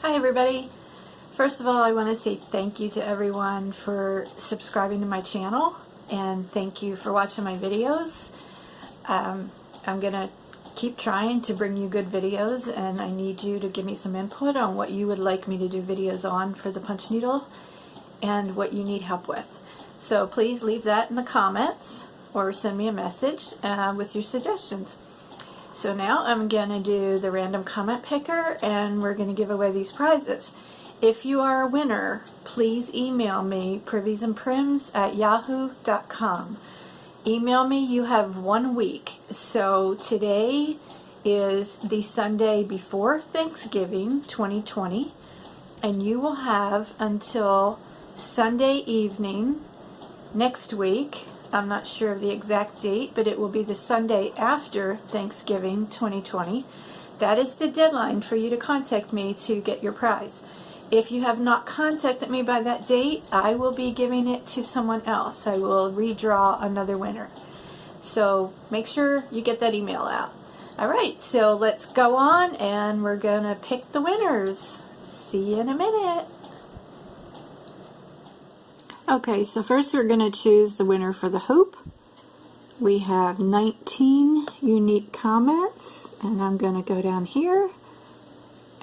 Hi everybody. First of all, I want to say thank you to everyone for subscribing to my channel, and thank you for watching my videos. I'm going to keep trying to bring you good videos, and I need you to give me some input on what you would like me to do videos on for the punch needle and what you need help with. So please leave that in the comments or send me a message with your suggestions. So now I'm going to do the random comment picker, and we're going to give away these prizes. If you are a winner, please email me priviesandprims@yahoo.com. Email me. You have 1 week. So today is the Sunday before Thanksgiving 2020, and you will have until Sunday evening next week. I'm not sure of the exact date, but it will be the Sunday after Thanksgiving 2020. That is the deadline for you to contact me to get your prize. If you have not contacted me by that date, I will be giving it to someone else. I will redraw another winner. So make sure you get that email out. Alright, so let's go on and we're going to pick the winners. See you in a minute. Okay, so first we're going to choose the winner for the hoop. We have 19 unique comments, and I'm going to go down here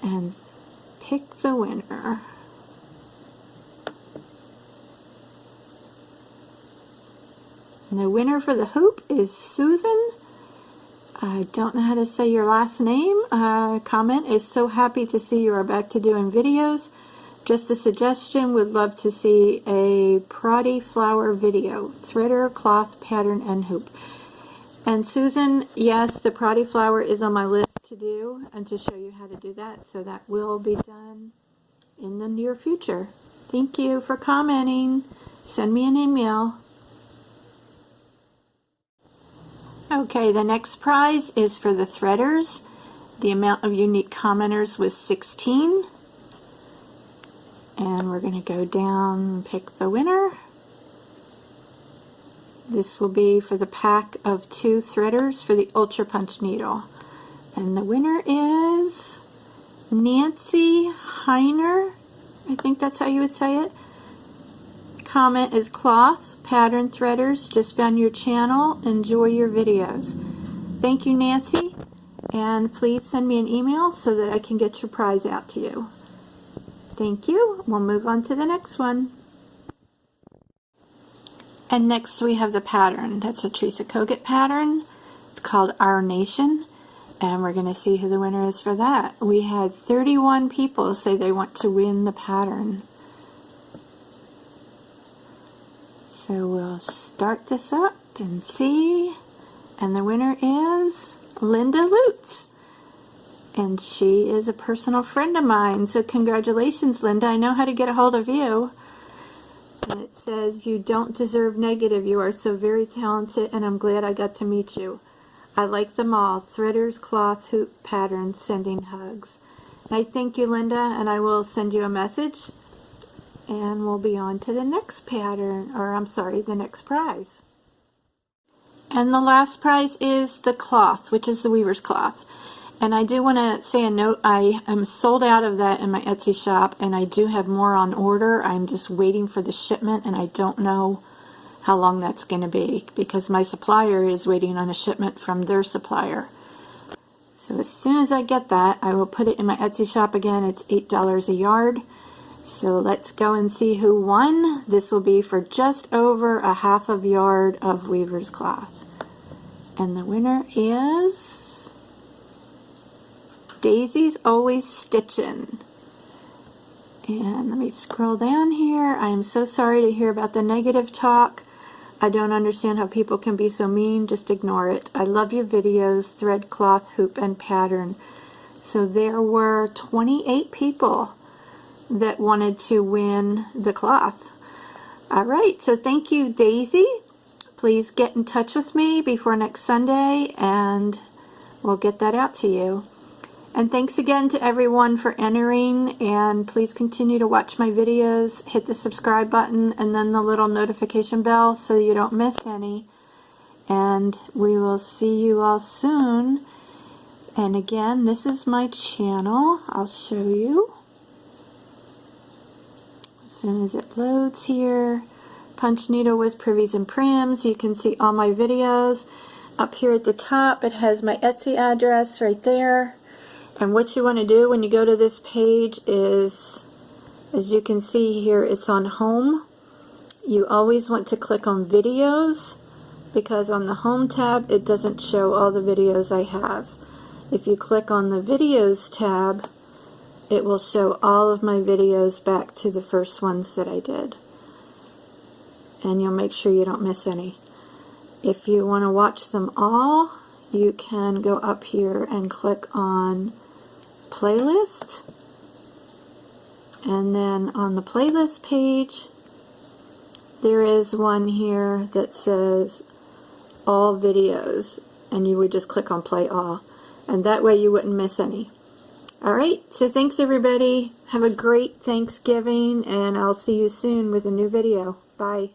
and pick the winner. And the winner for the hoop is Susan. I don't know how to say your last name. Comment is so happy to see you are back to doing videos. Just a suggestion, would love to see a Proddy flower video, threader, cloth, pattern, and hoop. And Susan, yes, the Proddy flower is on my list to do and to show you how to do that, so that will be done in the near future. Thank you for commenting. Send me an email. Okay, the next prize is for the threaders. The amount of unique commenters was 16. And we're going to go down and pick the winner. This will be for the pack of 2 threaders for the Ultra Punch needle. And the winner is Nancy Heiner. I think that's how you would say it. Comment is cloth, pattern threaders. Just found your channel. Enjoy your videos. Thank you, Nancy. And please send me an email so that I can get your prize out to you. Thank you. We'll move on to the next one. And next we have the pattern. That's a Teresa Kogut pattern. It's called Our Nation. And we're going to see who the winner is for that. We had 31 people say they want to win the pattern. So we'll start this up and see. And the winner is Linda Lutz. And she is a personal friend of mine, so congratulations, Linda. I know how to get a hold of you. And it says, you don't deserve negative. You are so very talented, and I'm glad I got to meet you. I like them all. Threaders, cloth, hoop, patterns, sending hugs. And I thank you, Linda, and I will send you a message. And we'll be on to the next pattern, or I'm sorry, the next prize. And the last prize is the cloth, which is the weaver's cloth. And I do want to say a note, I am sold out of that in my Etsy shop, and I do have more on order. I'm just waiting for the shipment, and I don't know how long that's going to be because my supplier is waiting on a shipment from their supplier. So as soon as I get that, I will put it in my Etsy shop again. It's $8 a yard. So let's go and see who won. This will be for just over a half of yard of weaver's cloth. And the winner is Daisy's Always Stitching. And let me scroll down here. I am so sorry to hear about the negative talk. I don't understand how people can be so mean. Just ignore it. I love your videos, thread, cloth, hoop, and pattern. So there were 28 people that wanted to win the cloth. All right, so thank you, Daisy. Please get in touch with me before next Sunday, and we'll get that out to you. And thanks again to everyone for entering, and please continue to watch my videos. Hit the subscribe button and then the little notification bell so you don't miss any. And we will see you all soon. And again, this is my channel. I'll show you. soon as it loads here. Punch needle with Privies and Prims. You can see all my videos. Up here at the top, it has my Etsy address right there. And what you want to do when you go to this page is, as you can see here, it's on home. You always want to click on videos, because on the home tab it doesn't show all the videos I have. If you click on the videos tab, it will show all of my videos back to the first ones that I did. And you'll make sure you don't miss any. If you want to watch them all, you can go up here and click on playlists. And then on the playlist page, there is one here that says all videos, and you would just click on play all, and that way you wouldn't miss any. Alright, so thanks everybody. Have a great Thanksgiving, and I'll see you soon with a new video. Bye.